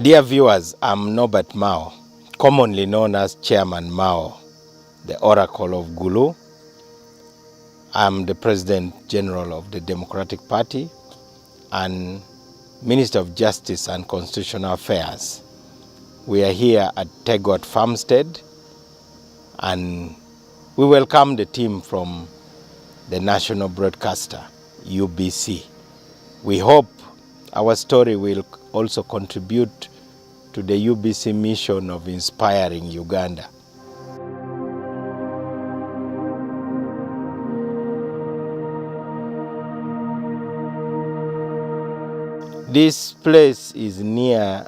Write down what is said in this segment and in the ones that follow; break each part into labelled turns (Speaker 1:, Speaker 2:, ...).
Speaker 1: Dear viewers, I'm Norbert Mao, commonly known as Chairman Mao, the Oracle of Gulu. I'm the President General of the Democratic Party and Minister of Justice and Constitutional Affairs. We are here at Tegot Farmstead and we welcome the team from the national broadcaster, UBC. We hope our story will also contribute to the UBC mission of inspiring Uganda. This place is near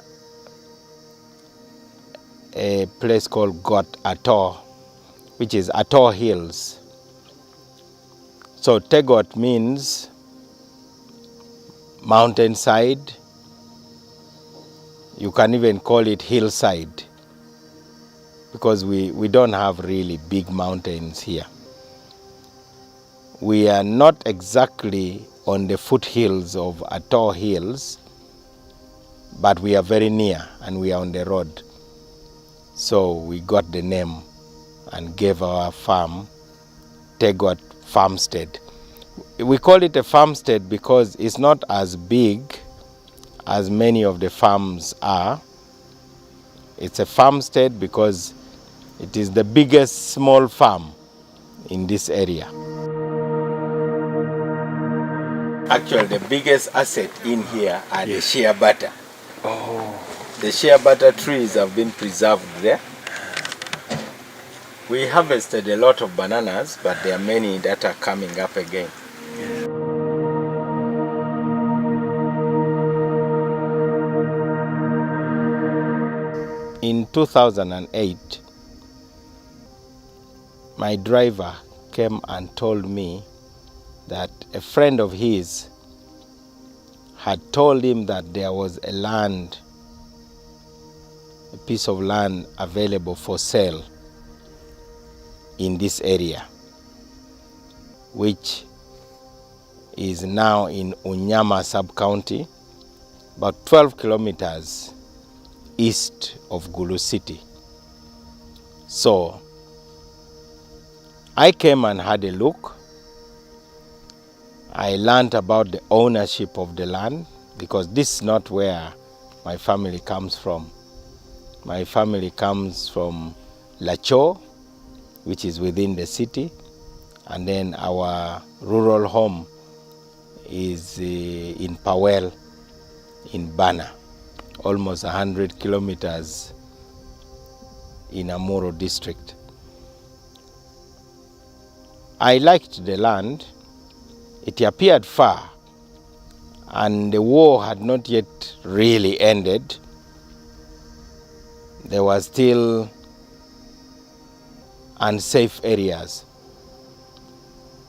Speaker 1: a place called Got Atoll, which is Atoll Hills. So Tegot means mountainside. You can even call it hillside because we don't have really big mountains here. We are not exactly on the foothills of Atoll Hills, but we are very near and we are on the road. So we got the name and gave our farm Tegot Farmstead. We call it a farmstead because it's not as big as many of the farms are. It's a farmstead because it is the biggest small farm in this area. Actually, the biggest asset in here are the shea butter. Oh. The shea butter trees have been preserved there. We harvested a lot of bananas, but there are many that are coming up again. In 2008, my driver came and told me that a friend of his had told him that there was a piece of land available for sale in this area, which is now in Unyama sub-county, about 12 kilometers east of Gulu City. So I came and had a look. I learned about the ownership of the land because this is not where my family comes from. My family comes from Lacho, which is within the city, and then our rural home is in Powell in Bana, almost 100 kilometers in Amuro district. I liked the land. It appeared far and the war had not yet really ended. There were still unsafe areas.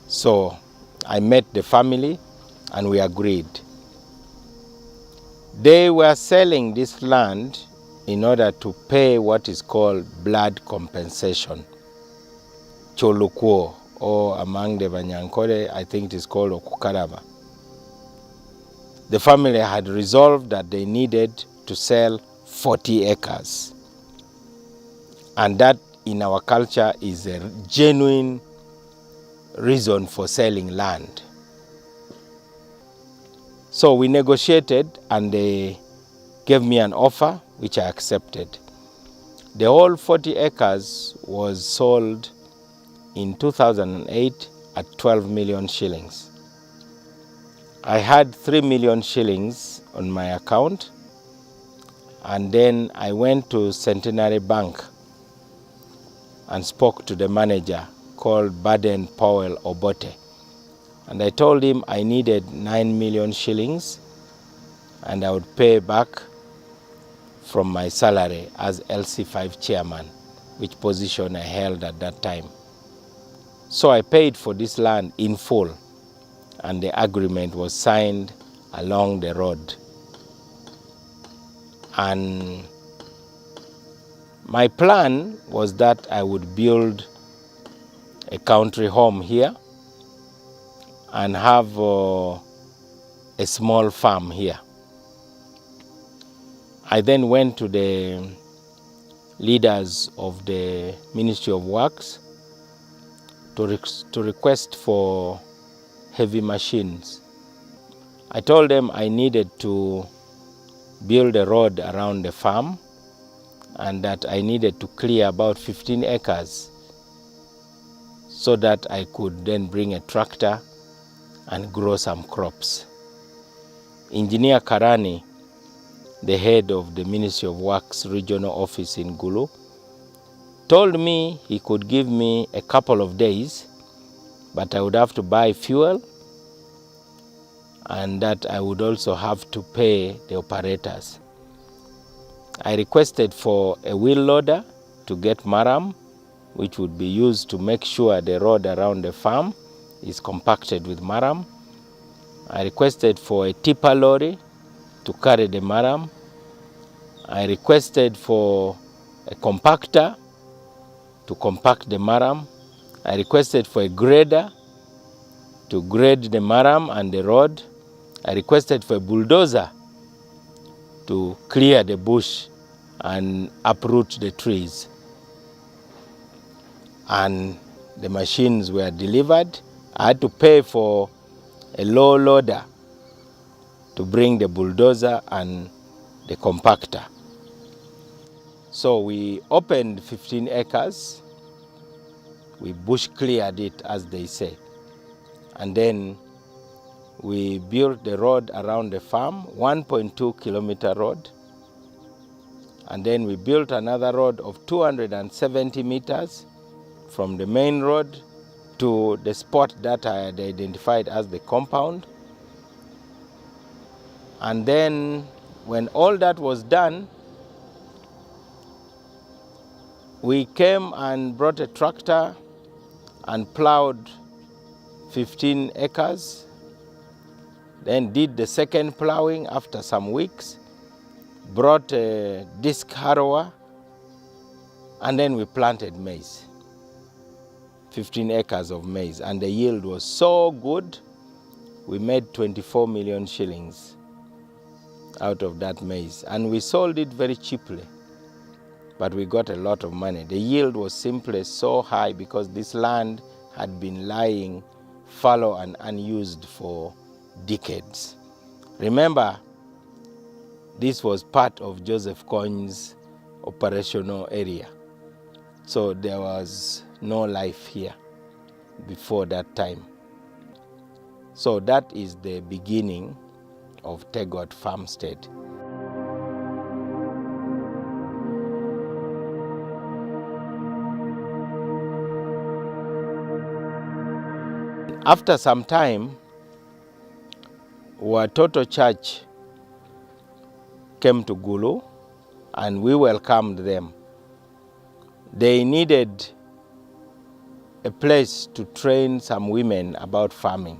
Speaker 1: So I met the family and we agreed. They were selling this land in order to pay what is called blood compensation, Cholukuo, or among the Banyankole, I think it is called Okukaraba. The family had resolved that they needed to sell 40 acres. And that in our culture is a genuine reason for selling land. So we negotiated and they gave me an offer which I accepted. The whole 40 acres was sold in 2008 at 12 million shillings. I had 3 million shillings on my account, and then I went to Centenary Bank and spoke to the manager called Baden Powell Obote. And I told him I needed 9 million shillings and I would pay back from my salary as LC5 chairman, which position I held at that time. So I paid for this land in full and the agreement was signed along the road. And my plan was that I would build a country home here and have a small farm here. I then went to the leaders of the Ministry of Works to request for heavy machines. I told them I needed to build a road around the farm and that I needed to clear about 15 acres so that I could then bring a tractor and grow some crops. Engineer Karani, the head of the Ministry of Works regional office in Gulu, told me he could give me a couple of days, but I would have to buy fuel and that I would also have to pay the operators. I requested for a wheel loader to get maram, which would be used to make sure the road around the farm is compacted with maram. I requested for a tipper lorry to carry the maram. I requested for a compactor to compact the maram. I requested for a grader to grade the maram and the road. I requested for a bulldozer to clear the bush and uproot the trees. And the machines were delivered. I had to pay for a low loader to bring the bulldozer and the compactor. So we opened 15 acres. We bush cleared it, as they say. And then we built the road around the farm, 1.2 kilometer road. And then we built another road of 270 meters from the main road to the spot that I had identified as the compound. And then when all that was done, we came and brought a tractor and plowed 15 acres, then did the second plowing after some weeks, brought a disc harrower, and then we planted maize, 15 acres of maize, and the yield was so good, we made 24 million shillings out of that maize, and we sold it very cheaply, but we got a lot of money. The yield was simply so high because this land had been lying fallow and unused for decades. Remember, this was part of Joseph Koi's operational area. So there was no life here before that time. So that is the beginning of Tegot Farmstead. After some time, Watoto Church came to Gulu and we welcomed them. They needed a place to train some women about farming.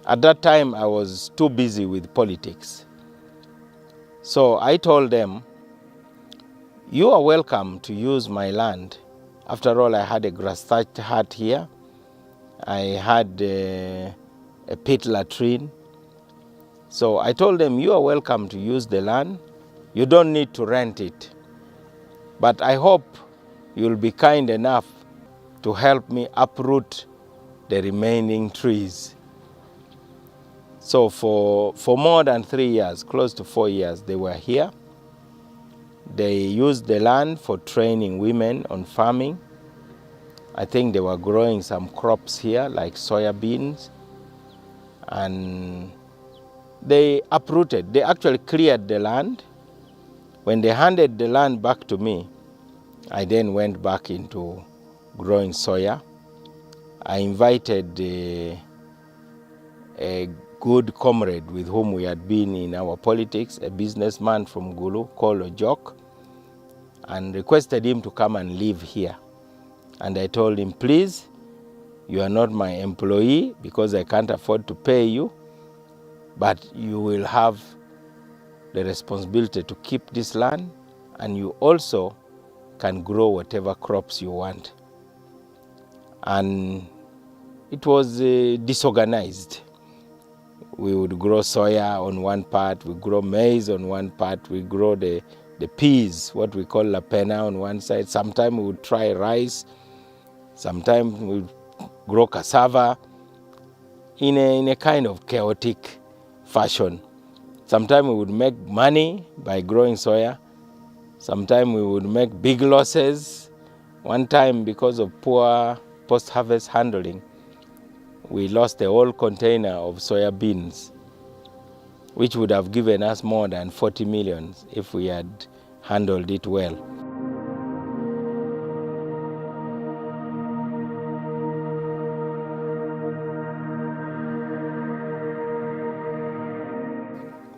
Speaker 1: At that time, I was too busy with politics. So I told them, you are welcome to use my land. After all, I had a grass-thatched hut here. I had a pit latrine. So I told them, you are welcome to use the land. You don't need to rent it. But I hope you'll be kind enough to help me uproot the remaining trees. So for more than 3 years, close to 4 years, they were here. They used the land for training women on farming. I think they were growing some crops here like soya beans, and they uprooted. They actually cleared the land. When they handed the land back to me, I then went back into growing soya. I invited a good comrade with whom we had been in our politics, a businessman from Gulu called Ojok, and requested him to come and live here. And I told him, please, you are not my employee because I can't afford to pay you, but you will have the responsibility to keep this land, and you also can grow whatever crops you want. And it was disorganized. We would grow soya on one part, we grow maize on one part, we grow the peas, what we call la pena, on one side. Sometimes we would try rice, sometimes we would grow cassava in a kind of chaotic fashion. Sometimes we would make money by growing soya. Sometimes we would make big losses. One time, because of poor post-harvest handling, we lost a whole container of soya beans, which would have given us more than 40 million if we had handled it well.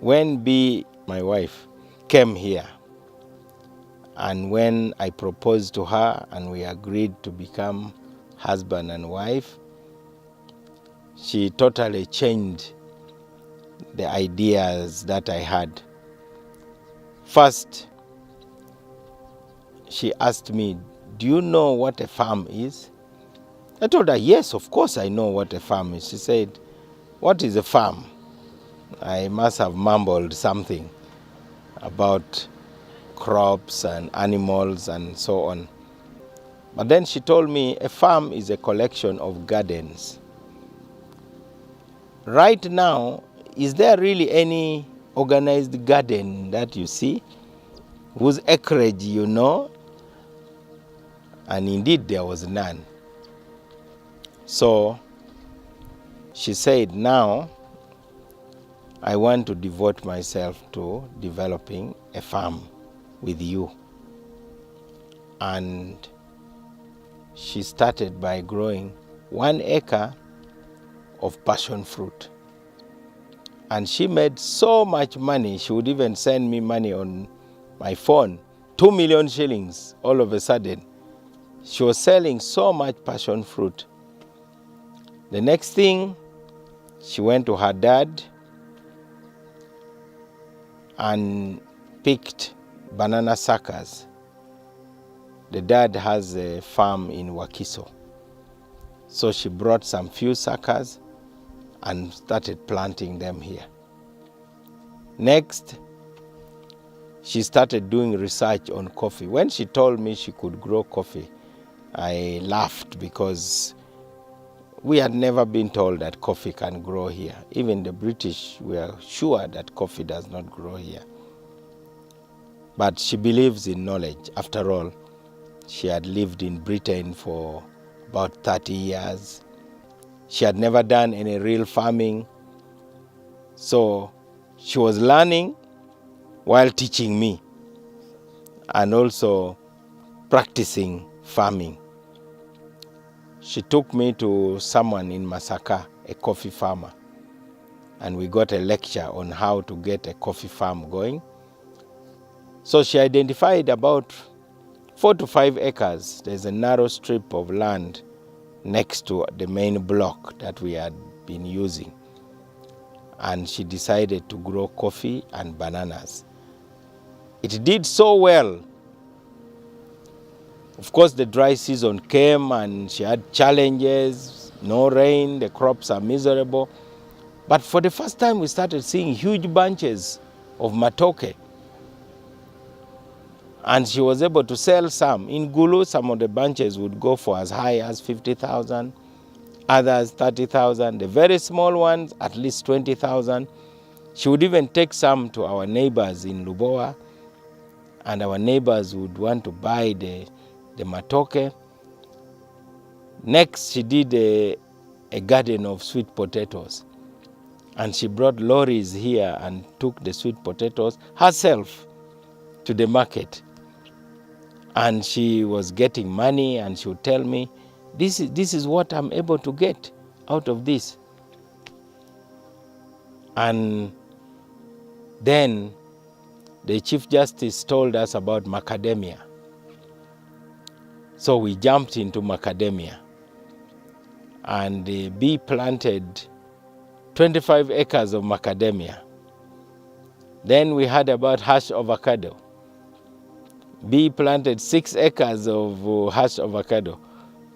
Speaker 1: When B, my wife, came here, and when I proposed to her and we agreed to become husband and wife, she totally changed the ideas that I had. First, she asked me, "Do you know what a farm is?" I told her, "Yes, of course I know what a farm is." She said, "What is a farm?" I must have mumbled something about crops and animals and so on. But then she told me a farm is a collection of gardens. Right now, is there really any organized garden that you see, whose acreage you know? And indeed, there was none. So she said, now I want to devote myself to developing a farm with you. And she started by growing 1 acre of passion fruit. And she made so much money, she would even send me money on my phone, 2 million shillings all of a sudden. She was selling so much passion fruit. The next thing, she went to her dad and picked banana suckers. The dad has a farm in Wakiso. So she brought some few suckers and started planting them here. Next, she started doing research on coffee. When she told me she could grow coffee, I laughed because we had never been told that coffee can grow here. Even the British were sure that coffee does not grow here. But she believes in knowledge. After all, she had lived in Britain for about 30 years. She had never done any real farming. So she was learning while teaching me and also practicing farming. She took me to someone in Masaka, a coffee farmer, and we got a lecture on how to get a coffee farm going. So she identified about 4 to 5 acres. There's a narrow strip of land next to the main block that we had been using. And she decided to grow coffee and bananas. It did so well. Of course, the dry season came and she had challenges, no rain, the crops are miserable. But for the first time, we started seeing huge bunches of matoke. And she was able to sell some. In Gulu, some of the bunches would go for as high as 50,000, others 30,000. The very small ones, at least 20,000. She would even take some to our neighbors in Lubowa, and our neighbors would want to buy the matoke. Next, she did a garden of sweet potatoes. And she brought lorries here and took the sweet potatoes herself to the market. And she was getting money, and she would tell me, this is what I'm able to get out of this. And then the Chief Justice told us about macadamia. So we jumped into macadamia. And the bee planted 25 acres of macadamia. Then we had about hash avocado. Bee planted 6 acres of hash avocado.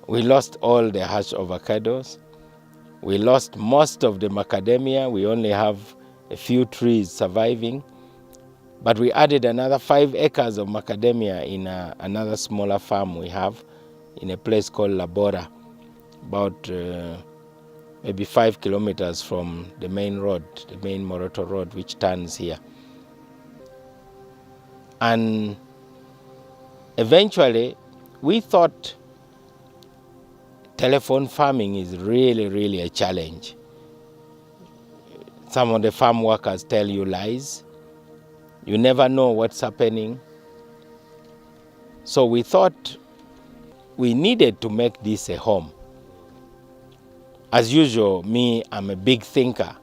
Speaker 1: We lost all the hash avocados. We lost most of the macadamia. We only have a few trees surviving. But we added another 5 acres of macadamia in another smaller farm we have in a place called Labora, about maybe 5 kilometers from the main road, the main Moroto Road, which turns here. And eventually, we thought telephone farming is really, really a challenge. Some of the farm workers tell you lies. You never know what's happening. So we thought we needed to make this a home. As usual, me, I'm a big thinker.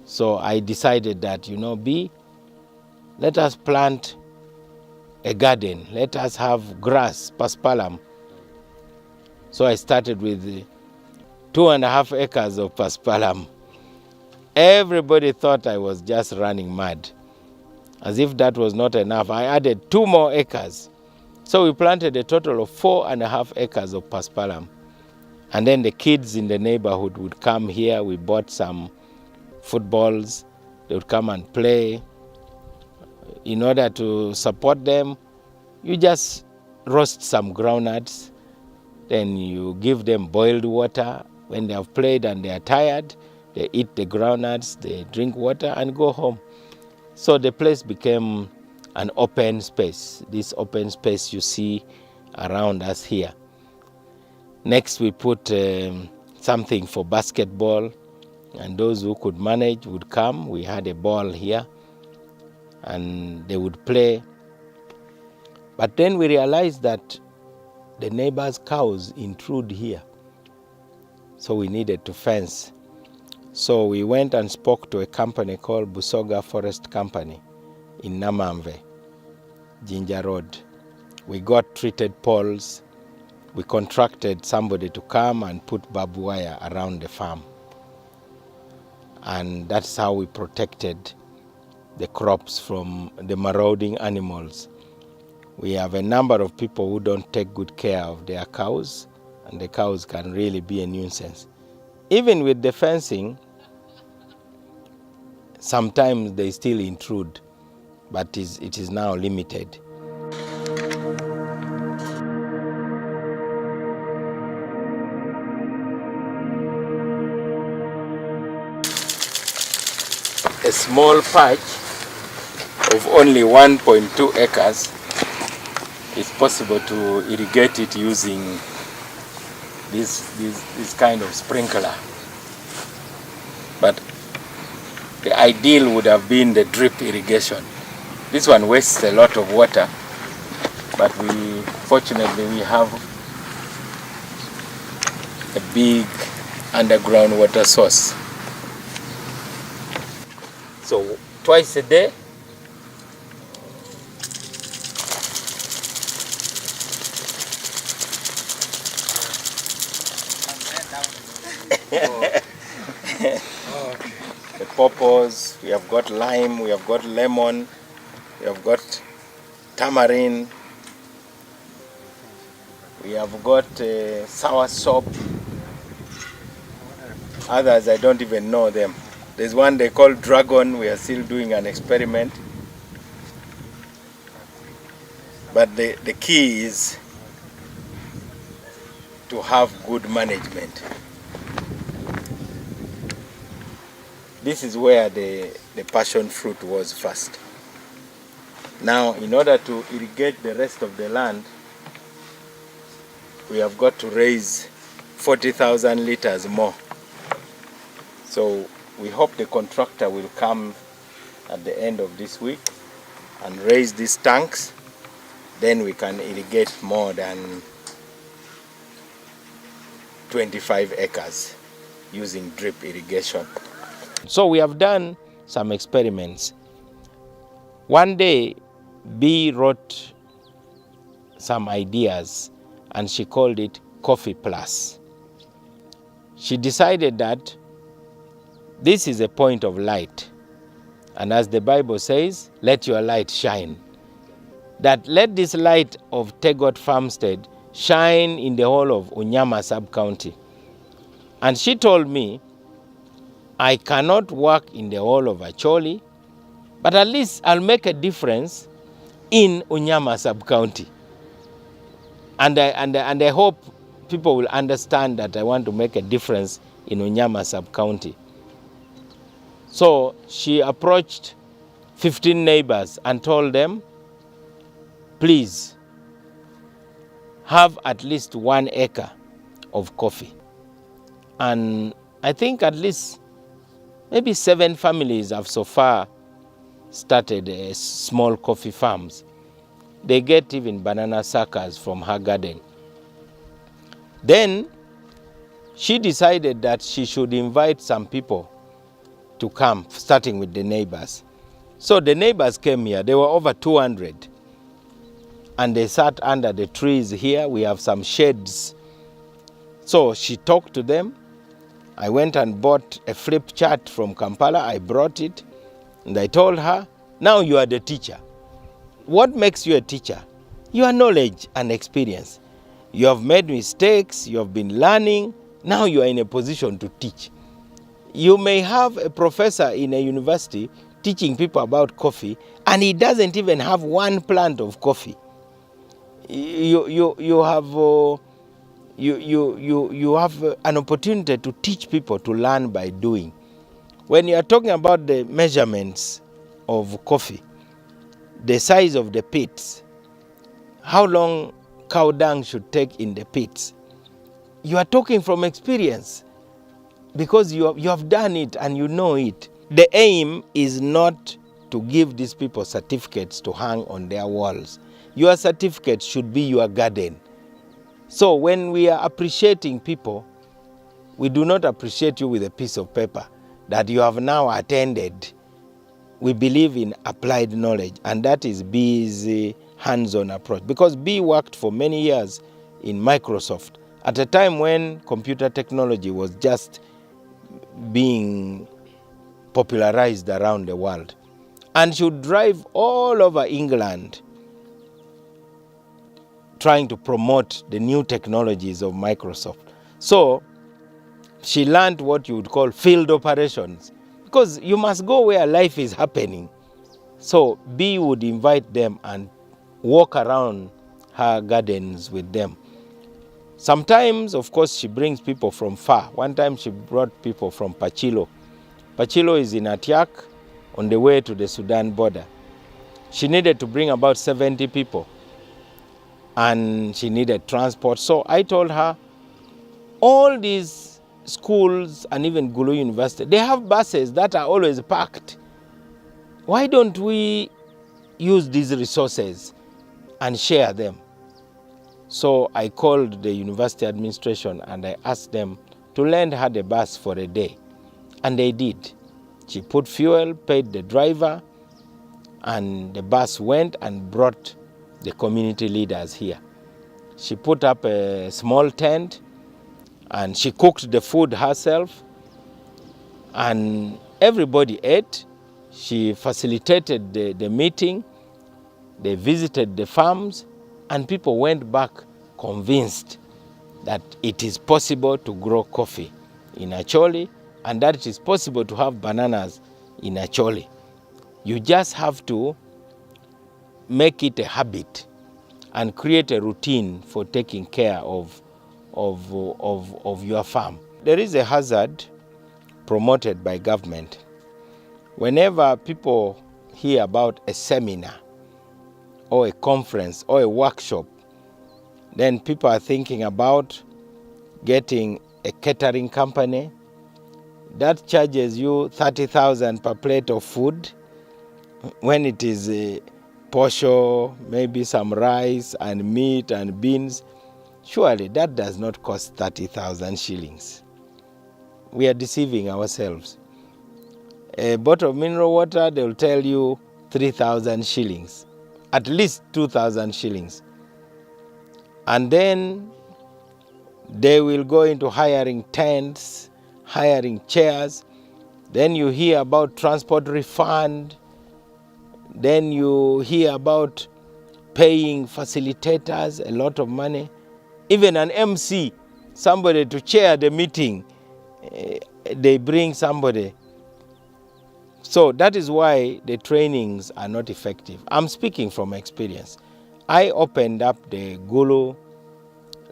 Speaker 1: So I decided that, let us plant a garden. Let us have grass, paspalum. So I started with 2.5 acres of paspalum. Everybody thought I was just running mad. As if that was not enough, I added 2 more acres. So we planted a total of 4.5 acres of paspalum. And then the kids in the neighborhood would come here. We bought some footballs. They would come and play. In order to support them, you just roast some groundnuts. Then you give them boiled water. When they have played and they are tired, they eat the groundnuts, they drink water and go home. So the place became an open space, this open space you see around us here. Next, we put something for basketball, and those who could manage would come. We had a ball here, and they would play. But then we realized that the neighbors' cows intrude here, so we needed to fence. So we went and spoke to a company called Busoga Forest Company in Namamve, Jinja Road. We got treated poles. We contracted somebody to come and put barbed wire around the farm. And that's how we protected the crops from the marauding animals. We have a number of people who don't take good care of their cows, and the cows can really be a nuisance. Even with the fencing, sometimes they still intrude, but it is now limited. A small patch of only 1.2 acres, it's possible to irrigate it using this kind of sprinkler. But the ideal would have been the drip irrigation. This one wastes a lot of water, but fortunately we have a big underground water source. So twice a day, the pawpaws, we have got lime, we have got lemon, we have got tamarind, we have got sour sop. Others I don't even know them. There's one they call dragon. We are still doing an experiment. But the key is to have good management. This is where the passion fruit was first. Now, in order to irrigate the rest of the land, we have got to raise 40,000 liters more. So we hope the contractor will come at the end of this week and raise these tanks. Then we can irrigate more than 25 acres using drip irrigation. So we have done some experiments. One day, Bee wrote some ideas and she called it Coffee Plus. She decided that this is a point of light. And as the Bible says, let your light shine. That let this light of Tegot Farmstead shine in the whole of Unyama sub-county. And she told me, I cannot work in the whole of Acholi, but at least I'll make a difference in Unyama sub-county. And I hope people will understand that I want to make a difference in Unyama sub-county. So she approached 15 neighbors and told them, please have at least 1 acre of coffee. And I think at least maybe 7 families have so far started small coffee farms. They get even banana suckers from her garden. Then she decided that she should invite some people to come, starting with the neighbors. So the neighbors came here. There were over 200. And they sat under the trees here. We have some shades. So she talked to them. I went and bought a flip chart from Kampala. I brought it. And I told her, now you are the teacher. What makes you a teacher? Your knowledge and experience. You have made mistakes. You have been learning. Now you are in a position to teach. You may have a professor in a university teaching people about coffee, and he doesn't even have 1 plant of coffee. You have an opportunity to teach people to learn by doing. When you are talking about the measurements of coffee, the size of the pits, how long cow dung should take in the pits, you are talking from experience because you have done it and you know it. The aim is not to give these people certificates to hang on their walls. Your certificate should be your garden. So when we are appreciating people, we do not appreciate you with a piece of paper that you have now attended. We believe in applied knowledge, and that is B's hands-on approach. Because B worked for many years in Microsoft at a time when computer technology was just being popularized around the world. And she would drive all over England trying to promote the new technologies of Microsoft. So she learned what you would call field operations, because you must go where life is happening. So B would invite them and walk around her gardens with them. Sometimes, of course, she brings people from far. One time she brought people from Pachilo. Pachilo is in Atiak on the way to the Sudan border. She needed to bring about 70 people, and she needed transport. So I told her, all these schools and even Gulu University, they have buses that are always packed. Why don't we use these resources and share them? So I called the university administration and I asked them to lend her the bus for a day. And they did. She put fuel, paid the driver, and the bus went and brought the community leaders here. She put up a small tent and she cooked the food herself, and everybody ate. She facilitated the meeting. They visited the farms, and people went back convinced that it is possible to grow coffee in Acholi and that it is possible to have bananas in Acholi. You just have to make it a habit and create a routine for taking care of your farm. There is a hazard promoted by government. Whenever people hear about a seminar or a conference or a workshop, then people are thinking about getting a catering company that charges you 30,000 per plate of food, when it is a posho, maybe some rice and meat and beans. Surely that does not cost 30,000 shillings. We are deceiving ourselves. A bottle of mineral water, they will tell you 3,000 shillings, at least 2,000 shillings. And then they will go into hiring tents, hiring chairs. Then you hear about transport refund. Then you hear about paying facilitators a lot of money. Even an MC, somebody to chair the meeting, they bring somebody. So that is why the trainings are not effective. I'm speaking from experience. I opened up the Gulu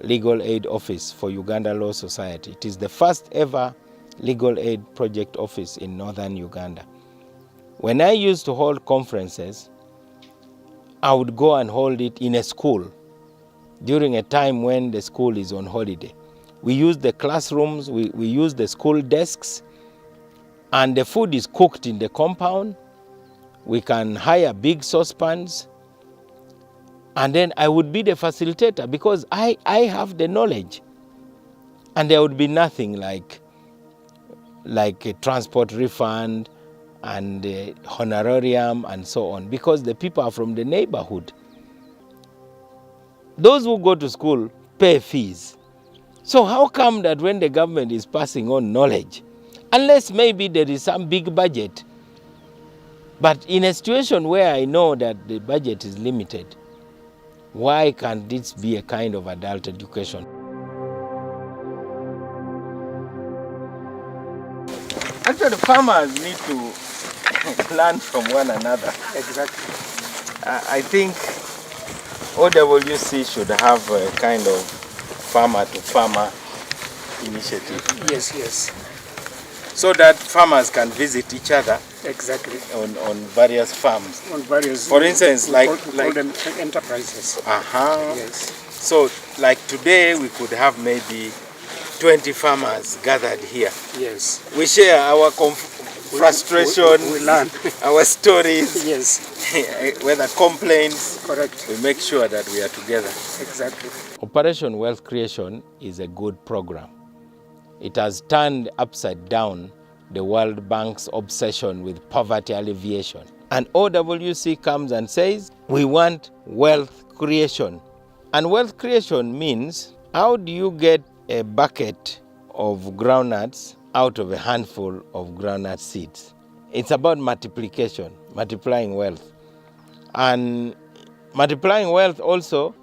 Speaker 1: Legal Aid Office for Uganda Law Society. It is the first ever legal aid project office in northern Uganda. When I used to hold conferences, I would go and hold it in a school during a time when the school is on holiday. We use the classrooms, we use the school desks, and the food is cooked in the compound. We can hire big saucepans, and then I would be the facilitator because I have the knowledge. And there would be nothing like a transport refund and honorarium and so on, because the people are from the neighborhood. Those who go to school pay fees. So how come that when the government is passing on knowledge, unless maybe there is some big budget, but in a situation where I know that the budget is limited, why can't this be a kind of adult education? Actually, farmers need to learn from one another.
Speaker 2: Exactly.
Speaker 1: I think OWC should have a kind of farmer-to-farmer initiative.
Speaker 2: Yes.
Speaker 1: So that farmers can visit each other.
Speaker 2: Exactly.
Speaker 1: On various farms.
Speaker 2: On various.
Speaker 1: For instance,
Speaker 2: we call them enterprises. Yes.
Speaker 1: So, like today, we could have maybe 20 farmers gathered here.
Speaker 2: Yes.
Speaker 1: We share our frustration,
Speaker 2: we learn
Speaker 1: our stories,
Speaker 2: yes,
Speaker 1: whether complaints.
Speaker 2: Correct.
Speaker 1: We make sure that we are together.
Speaker 2: Exactly.
Speaker 1: Operation Wealth Creation is a good program. It has turned upside down the World Bank's obsession with poverty alleviation. And OWC comes and says, we want wealth creation. And wealth creation means, how do you get a bucket of groundnuts out of a handful of groundnut seeds? It's about multiplication, multiplying wealth. And multiplying wealth also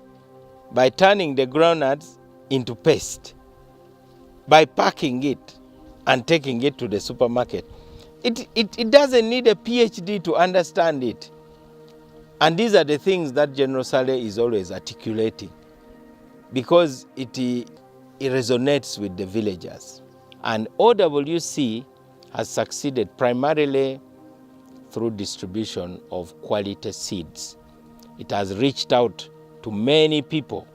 Speaker 1: by turning the groundnuts into paste, by packing it and taking it to the supermarket. It doesn't need a PhD to understand it. And these are the things that General Saleh is always articulating, because it resonates with the villagers. And OWC has succeeded primarily through distribution of quality seeds. It has reached out to many people.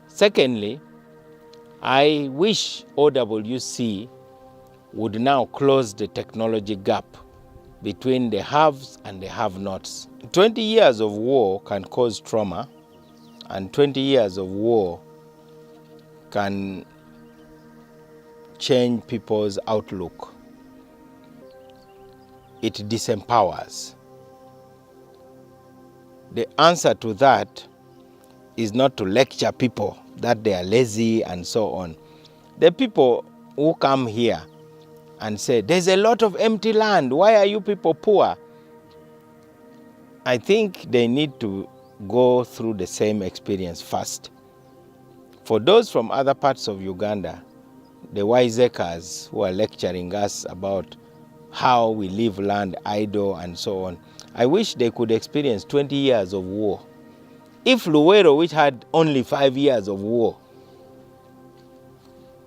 Speaker 1: Secondly, I wish OWC would now close the technology gap between the haves and the have-nots. 20 years of war can cause trauma, and 20 years of war can change people's outlook. It disempowers. The answer to that is not to lecture people that they are lazy and so on. The people who come here and say, there's a lot of empty land, why are you people poor? I think they need to go through the same experience first. For those from other parts of Uganda, the wiseacres who are lecturing us about how we leave land idle and so on, I wish they could experience 20 years of war. If Luwero, which had only 5 years of war,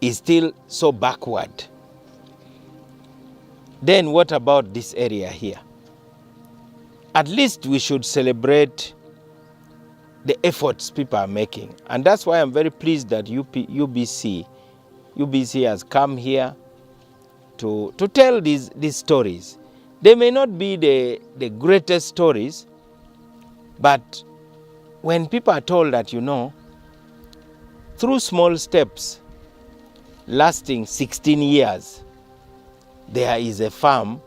Speaker 1: is still so backward, then what about this area here? At least we should celebrate the efforts people are making. And that's why I'm very pleased that UBC has come here to tell these stories. They may not be the greatest stories, but when people are told that, through small steps lasting 16 years, there is a farm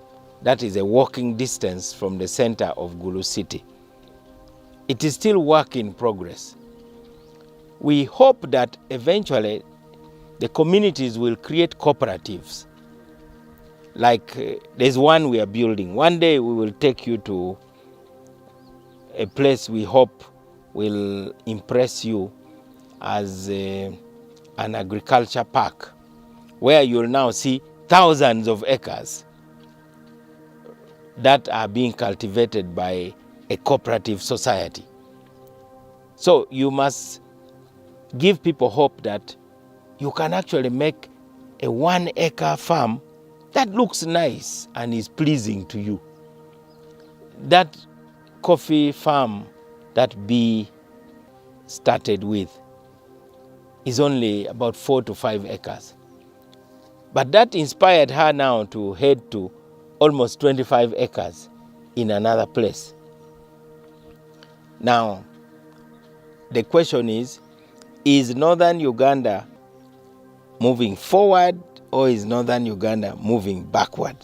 Speaker 1: that is a walking distance from the center of Gulu City. It is still work in progress. We hope that eventually the communities will create cooperatives. Like there's one we are building. One day we will take you to a place we hope will impress you as an agriculture park, where you'll now see thousands of acres that are being cultivated by a cooperative society. So you must give people hope that you can actually make a 1-acre farm that looks nice and is pleasing to you. That coffee farm that Bee started with is only about 4 to 5 acres. But that inspired her now to head to almost 25 acres in another place. Now, the question is Northern Uganda moving forward or is Northern Uganda moving backward?